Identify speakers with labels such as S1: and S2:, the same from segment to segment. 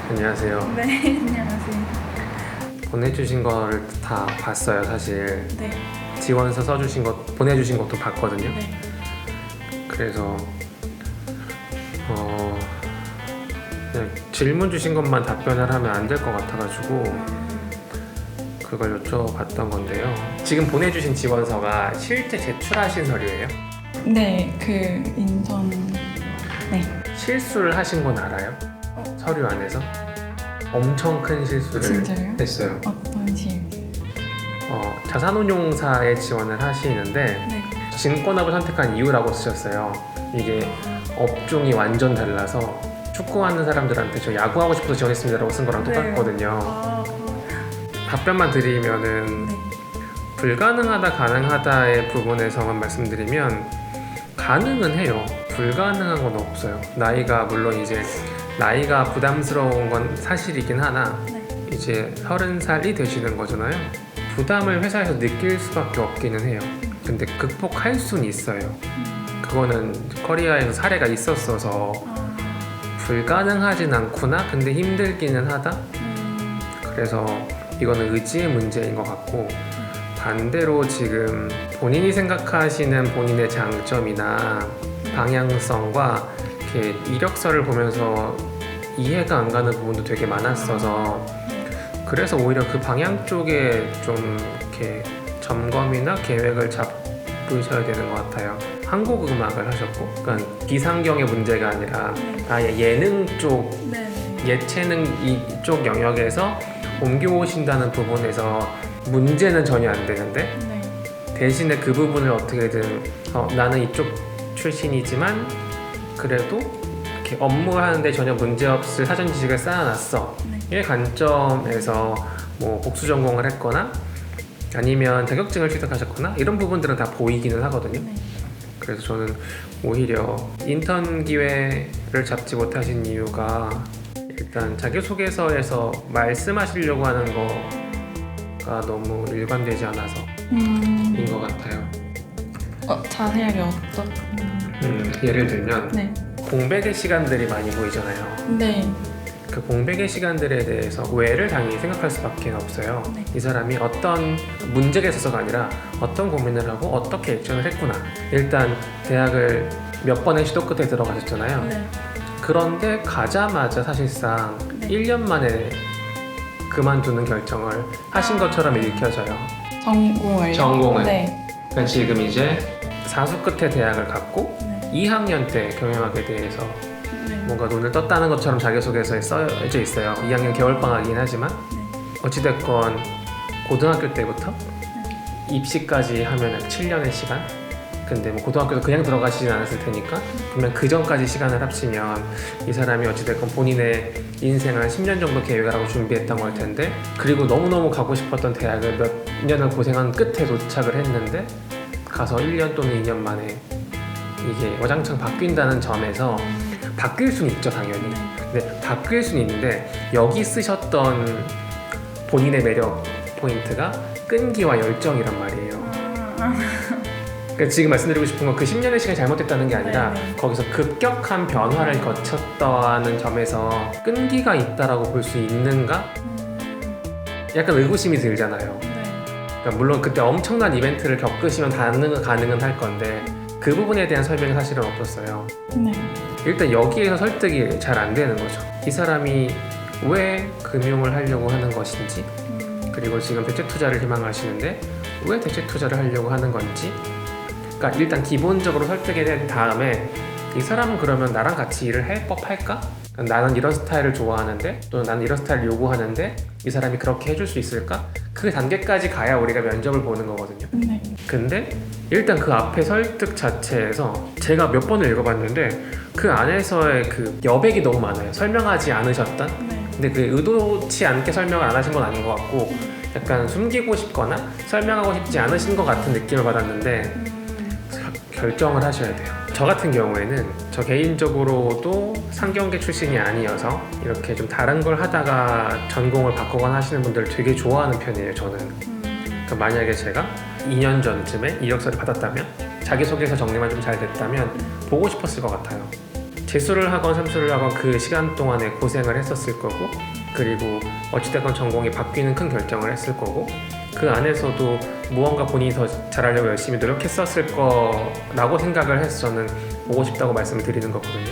S1: 안녕하세요.
S2: 네, 안녕하세요.
S1: 보내주신 거를 다 봤어요, 사실.
S2: 네,
S1: 지원서 써주신 것, 보내주신 것도 봤거든요.
S2: 네.
S1: 그래서 그냥 질문 주신 것만 답변을 하면 안 될 것 같아가지고 그걸 여쭤봤던 건데요. 지금 보내주신 지원서가 실제 제출하신 서류예요?
S2: 네, 그 인턴. 네.
S1: 실수를 하신 건 알아요? 서류 안에서? 엄청 큰 실수를
S2: 진짜요?
S1: 했어요.
S2: 어떤 실?
S1: 자산운용사에 지원을 하시는데
S2: 네.
S1: 증권업을 선택한 이유라고 쓰셨어요. 이게 업종이 완전 달라서 축구하는 사람들한테 저 야구하고 싶어서 지원했습니다라고 쓴 거랑
S2: 네.
S1: 똑같거든요.
S2: 아,
S1: 답변만 드리면은
S2: 네.
S1: 불가능하다 가능하다의 부분에서만 말씀드리면 가능은 해요. 불가능한 건 없어요. 물론 이제 나이가 부담스러운 건 사실이긴 하나
S2: 네.
S1: 이제 30살이 되시는 거잖아요. 부담을 회사에서 느낄 수밖에 없기는 해요. 근데 극복할 수는 있어요. 그거는 코리아에서 사례가 있었어서 불가능하진 않구나. 근데 힘들기는 하다. 그래서 이거는 의지의 문제인 것 같고, 반대로 지금 본인이 생각하시는 본인의 장점이나 방향성과 이렇게 이력서를 보면서 이해가 안 가는 부분도 되게 많았어서 그래서 오히려 그 방향 쪽에 좀 이렇게 점검이나 계획을 잡으셔야 되는 것 같아요. 한국 음악을 하셨고, 그러니까 기상경의 문제가 아니라 아예 예능 쪽,
S2: 네.
S1: 예체능 이쪽 영역에서 옮겨오신다는 부분에서 문제는 전혀 안 되는데
S2: 네.
S1: 대신에 그 부분을 어떻게든 나는 이쪽 출신이지만 그래도 이렇게 업무하는데 전혀 문제없을 사전 지식을 쌓아놨어. 이 관점에서 뭐 복수 전공을 했거나 아니면 자격증을 취득하셨거나 이런 부분들은 다 보이기는 하거든요.
S2: 네.
S1: 그래서 저는 오히려 인턴 기회를 잡지 못하신 이유가 일단 자기소개서에서 말씀하시려고 하는 거가 너무 일관되지 않아서 인 것 같아요.
S2: 자세하게 어떤?
S1: 예를 들면
S2: 네.
S1: 공백의 시간들이 많이 보이잖아요.
S2: 네.
S1: 그 공백의 시간들에 대해서 오해를 당연히 생각할 수밖에 없어요.
S2: 네.
S1: 이 사람이 어떤 문제가 있어서가 아니라 어떤 고민을 하고 어떻게 액션을 했구나. 일단 대학을 몇 번의 시도 끝에 들어가셨잖아요.
S2: 네.
S1: 그런데 가자마자 사실상
S2: 네.
S1: 1년 만에 그만두는 결정을 하신 것처럼 읽혀져요.
S2: 전공을요?
S1: 전공을.
S2: 네.
S1: 그러니까 지금 이제 사수 끝에 대학을 갔고
S2: 네.
S1: 2학년 때 경영학에 대해서
S2: 네.
S1: 뭔가 눈을 떴다는 것처럼 자기소개서에 써져 있어요. 2학년 겨울방학이긴 하지만 어찌됐건 고등학교 때부터 입시까지 하면 7년의 시간? 근데 뭐 고등학교도 그냥 들어가시진 않았을 테니까 분명 그 전까지 시간을 합치면 이 사람이 어찌됐건 본인의 인생을 한 10년 정도 계획을 하고 준비했던 걸 텐데, 그리고 너무너무 가고 싶었던 대학을 몇 년을 고생한 끝에 도착을 했는데 가서 1년 또는 2년 만에 이게 와장창 바뀐다는 점에서 바뀔 수는 있죠, 당연히. 근데 바뀔 수는 있는데 여기 쓰셨던 본인의 매력 포인트가 끈기와 열정이란 말이에요. 그러니까 지금 말씀드리고 싶은 건 그 10년의 시간이 잘못됐다는 게 아니라
S2: 네네.
S1: 거기서 급격한 변화를 거쳤다는 점에서 끈기가 있다라고 볼 수 있는가? 약간 의구심이 들잖아요.
S2: 네.
S1: 그러니까 물론 그때 엄청난 이벤트를 겪으시면 가능은 할 건데 그 부분에 대한 설명이 사실은 없었어요.
S2: 네.
S1: 일단 여기에서 설득이 잘 안 되는 거죠. 이 사람이 왜 금융을 하려고 하는 것인지, 그리고 지금 대체 투자를 희망하시는데 왜 대체 투자를 하려고 하는 건지. 그러니까 일단 기본적으로 설득이 된 다음에 이 사람은 그러면 나랑 같이 일을 할 법할까? 나는 이런 스타일을 좋아하는데 또는 나는 이런 스타일을 요구하는데 이 사람이 그렇게 해줄 수 있을까? 그 단계까지 가야 우리가 면접을 보는 거거든요.
S2: 네.
S1: 근데 일단 그 앞에 설득 자체에서 제가 몇 번을 읽어봤는데 그 안에서의 그 여백이 너무 많아요. 설명하지 않으셨던?
S2: 네.
S1: 근데 그 의도치 않게 설명을 안 하신 건 아닌 것 같고 약간 숨기고 싶거나 설명하고 싶지 않으신 것 같은 느낌을 받았는데 결정을 하셔야 돼요. 저 같은 경우에는 저 개인적으로도 상경계 출신이 아니어서 이렇게 좀 다른 걸 하다가 전공을 바꾸거나 하시는 분들을 되게 좋아하는 편이에요, 저는. 그러니까 만약에 제가 2년 전쯤에 이력서를 받았다면 자기소개서 정리만 좀 잘 됐다면 보고 싶었을 것 같아요. 재수를 하건 삼수를 하건 그 시간 동안에 고생을 했었을 거고, 그리고 어찌됐건 전공이 바뀌는 큰 결정을 했을 거고, 그 안에서도 무언가 본인이 더 잘하려고 열심히 노력했었을 거라고 생각을 해서 저는 오고 싶다고 말씀을 드리는 거거든요.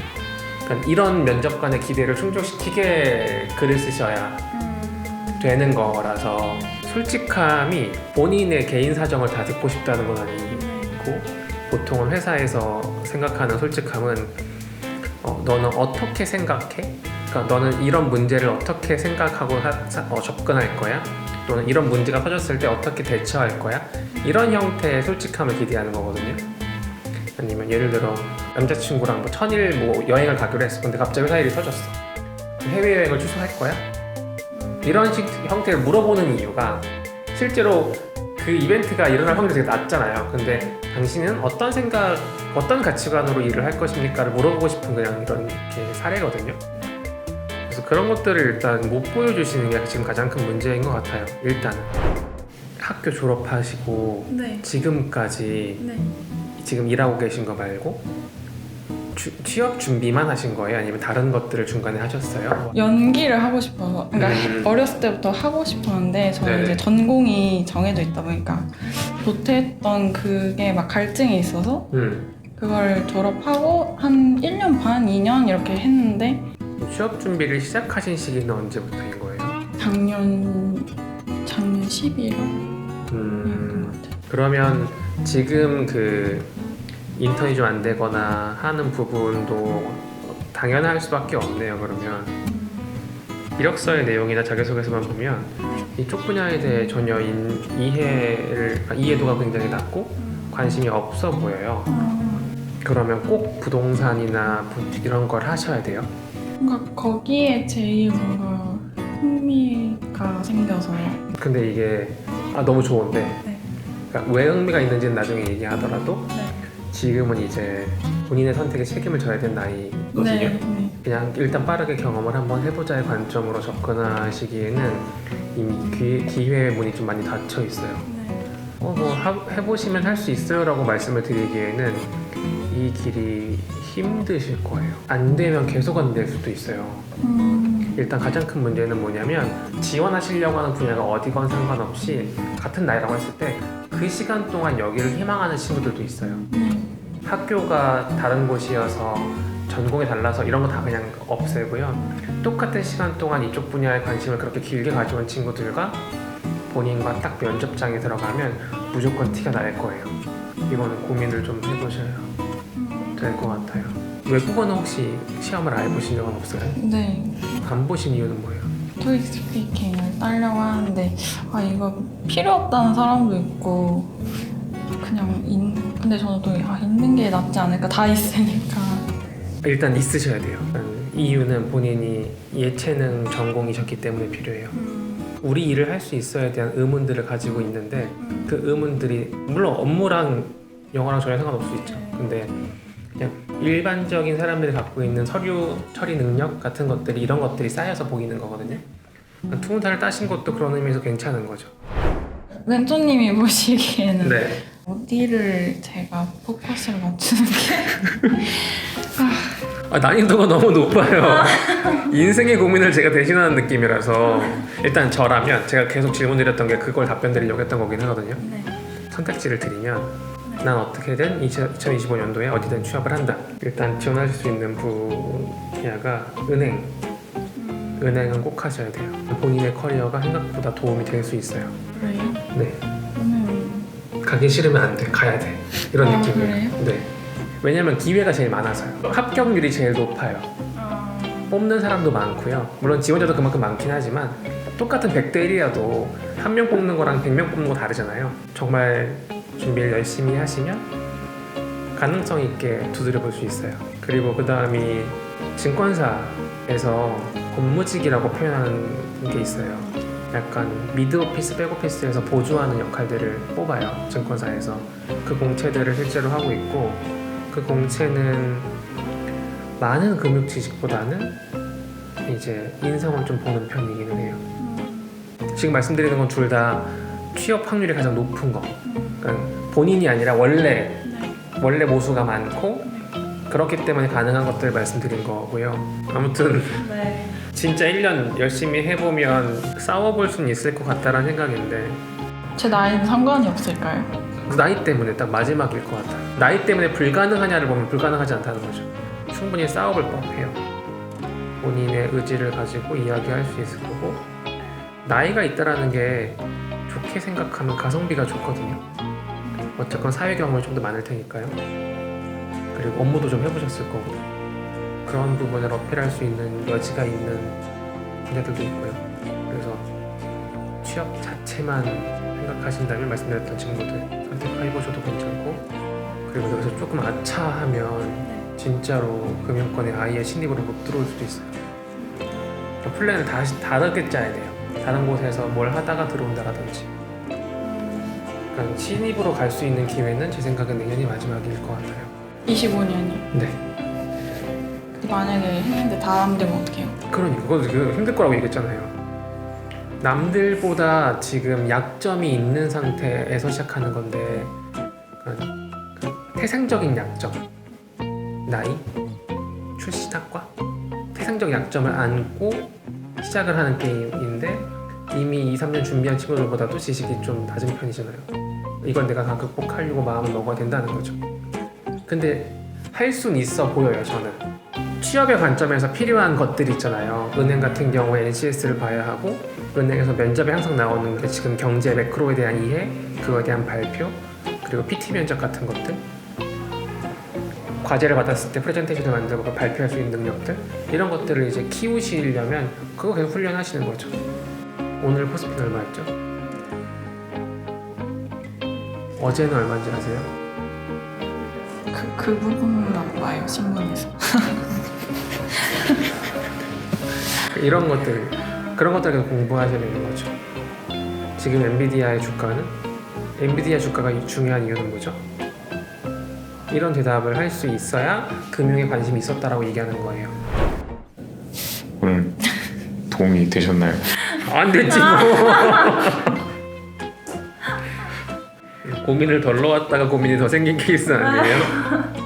S1: 그러니까 이런 면접관의 기대를 충족시키게 글을 쓰셔야 되는 거라서, 솔직함이 본인의 개인 사정을 다 듣고 싶다는 건 아니고, 보통은 회사에서 생각하는 솔직함은 너는 어떻게 생각해? 그러니까 너는 이런 문제를 어떻게 생각하고 접근할 거야? 또는 이런 문제가 터졌을 때 어떻게 대처할 거야? 이런 형태의 솔직함을 기대하는 거거든요. 아니면 예를 들어 남자친구랑 뭐 천일 뭐 여행을 가기로 했어. 근데 갑자기 회사 일이 터졌어. 해외여행을 취소할 거야? 이런 형태를 물어보는 이유가, 실제로 그 이벤트가 일어날 확률이 되게 낮잖아요. 근데 당신은 어떤 생각, 어떤 가치관으로 일을 할 것입니까를 물어보고 싶은 그냥 이런 게 사례거든요. 그래서 그런 것들을 일단 못 보여주시는 게 지금 가장 큰 문제인 것 같아요. 일단은 학교 졸업하시고
S2: 네.
S1: 지금까지
S2: 네.
S1: 지금 일하고 계신 거 말고 취업 준비만 하신 거예요? 아니면 다른 것들을 중간에 하셨어요?
S2: 연기를 하고 싶어서, 그러니까 어렸을 때부터 하고 싶었는데 저는
S1: 네.
S2: 이제 전공이 정해져 있다 보니까 못했던 그게 막 갈증이 있어서 그걸 졸업하고 한 1년 반, 2년 이렇게 했는데,
S1: 취업 준비를 시작하신 시기는 언제부터인 거예요?
S2: 작년 11월이었던 것 같아요.
S1: 그러면 지금 그 인턴이 좀 안 되거나 하는 부분도 당연할 수밖에 없네요. 그러면 이력서의 내용이나 자기소개서만 보면 이쪽 분야에 대해 전혀 이해도가 굉장히 낮고 관심이 없어 보여요. 그러면 꼭 부동산이나 이런 걸 하셔야 돼요?
S2: 뭔가 거기에 제일 뭔가 흥미가 생겨서요.
S1: 근데 이게 너무 좋은데,
S2: 네.
S1: 그러니까 왜 흥미가 있는지는 나중에 얘기하더라도
S2: 네.
S1: 지금은 이제 본인의 선택에 책임을 져야 되는 나이거든요.
S2: 네.
S1: 그냥 일단 빠르게 경험을 한번 해보자의 관점으로 접근하시기에는 이미 기회의 문이 좀 많이 닫혀 있어요. 해보시면 할 수 있어요 라고 말씀을 드리기에는 이 길이 힘드실 거예요. 안 되면 계속 안 될 수도 있어요. 일단 가장 큰 문제는 뭐냐면, 지원하시려고 하는 분야가 어디건 상관없이 같은 나이라고 했을 때 그 시간 동안 여기를 희망하는 친구들도 있어요. 학교가 다른 곳이어서 전공이 달라서 이런 거 다 그냥 없애고요. 똑같은 시간 동안 이쪽 분야에 관심을 그렇게 길게 가져온 친구들과 본인과 딱 면접장에 들어가면 무조건 티가 날 거예요. 이거는 고민을 좀 해보셔야 될 것 같아요. 외국어는 혹시 시험을 아예 보신 적은 없어요?
S2: 네.
S1: 안 보신 이유는 뭐예요?
S2: 토익 스피킹을 따려고 하는데 이거 필요 없다는 사람도 있고, 그냥 근데 저는 또 있는 게 낫지 않을까, 다 있으니까.
S1: 일단 있으셔야 돼요. 이유는 본인이 예체능 전공이셨기 때문에 필요해요. 우리 일을 할 수 있어야 대한 의문들을 가지고 있는데, 그 의문들이 물론 업무랑 영어랑 전혀 상관없을 수 있죠. 근데 그냥 일반적인 사람들이 갖고 있는 서류 처리 능력 같은 것들이, 이런 것들이 쌓여서 보이는 거거든요. 투문타를 따신 것도 그런 의미에서 괜찮은 거죠.
S2: 멘토님이 보시기에는
S1: 네.
S2: 어디를 제가 포커스를 맞추는 게
S1: 난이도가 너무 높아요. 인생의 고민을 제가 대신하는 느낌이라서, 일단 저라면 제가 계속 질문 드렸던 게 그걸 답변 드리려고 했던 거긴 하거든요.
S2: 네.
S1: 선택지를 드리면 난 어떻게든 2025년도에 어디든 취업을 한다. 일단 지원하실 수 있는 분야가 은행은 꼭 하셔야 돼요. 본인의 커리어가 생각보다 도움이 될 수 있어요.
S2: 그래요?
S1: 네. 가기 싫으면 안 돼. 가야 돼. 이런 느낌이에요.
S2: 그래요?
S1: 네. 왜냐면 기회가 제일 많아서요. 합격률이 제일 높아요. 뽑는 사람도 많고요. 물론 지원자도 그만큼 많긴 하지만 똑같은 100대 1이라도 한 명 뽑는 거랑 100명 뽑는 거 다르잖아요. 정말 준비를 열심히 하시면 가능성 있게 두드려 볼 수 있어요. 그리고 그 다음이 증권사에서 업무직이라고 표현하는 게 있어요. 약간 미드오피스, 백오피스에서 보조하는 역할들을 뽑아요. 증권사에서. 그 공채들을 실제로 하고 있고, 그 공채는 많은 금융 지식보다는 이제 인성을 좀 보는 편이기는 해요. 지금 말씀드리는 건 둘 다 취업 확률이 가장 높은 거. 그러니까 본인이 아니라 원래 모수가 많고 그렇기 때문에 가능한 것들 말씀드린 거고요. 아무튼
S2: 네.
S1: 진짜 1년 열심히 해보면 싸워볼 수는 있을 것 같다라는 생각인데
S2: 제 나이는 상관이 없을까요?
S1: 나이 때문에 딱 마지막일 것 같아요. 나이 때문에 불가능하냐를 보면 불가능하지 않다는 거죠. 충분히 싸워볼 법해요. 본인의 의지를 가지고 이야기할 수 있을 거고 나이가 있다라는 게 좋게 생각하면 가성비가 좋거든요. 어쨌건 사회 경험이 좀 더 많을 테니까요. 그리고 업무도 좀 해보셨을 거고 그런 부분을 어필할 수 있는 여지가 있는 분야들도 있고요. 그래서 취업 자체만 생각하신다면 말씀드렸던 친구들 선택해보셔도 괜찮고 그리고 여기서 조금 아차하면 진짜로 금융권에 아예 신입으로 못 들어올 수도 있어요. 플랜을 다시 다르게 짜야 돼요. 다른 곳에서 뭘 하다가 들어온다라든지. 그러니까 신입으로 갈 수 있는 기회는 제 생각엔 내년이 마지막일 것 같아요.
S2: 25년이.
S1: 네.
S2: 만약에 했는데 다 안 되면 어떡해요?
S1: 그러니까 그거 힘들 거라고 얘기했잖아요. 남들보다 지금 약점이 있는 상태에서 시작하는 건데 그 태생적인 약점, 나이, 출신 학과, 태생적 약점을 안고 시작을 하는 게임인데 이미 2, 3년 준비한 친구들보다도 지식이 좀 낮은 편이잖아요. 이건 내가 다 극복하려고 마음을 먹어야 된다는 거죠. 근데 할 수는 있어 보여요, 저는. 취업의 관점에서 필요한 것들이 있잖아요. 은행 같은 경우에 NCS를 봐야 하고 은행에서 면접에 항상 나오는 게 지금 경제 매크로에 대한 이해, 그거에 대한 발표, 그리고 PT 면접 같은 것들, 과제를 받았을 때 프레젠테이션을 만들고 그걸 발표할 수 있는 능력들, 이런 것들을 이제 키우시려면 그거 계속 훈련하시는 거죠. 오늘 포스피는 얼마였죠? 어제는 얼마인지 아세요?
S2: 그 부분은 안 봐요, 신문에서.
S1: 이런 것들, 그런 것들을 계속 공부하셔야 되는 거죠. 지금 엔비디아의 주가는, 엔비디아 주가가 중요한 이유는 뭐죠? 이런 대답을 할 수 있어야 금융에 관심이 있었다라고 얘기하는 거예요.
S3: 오늘 도움이 되셨나요?
S1: 안 됐지 뭐. 고민을 덜러 왔다가 고민이 더 생긴 케이스 아니에요?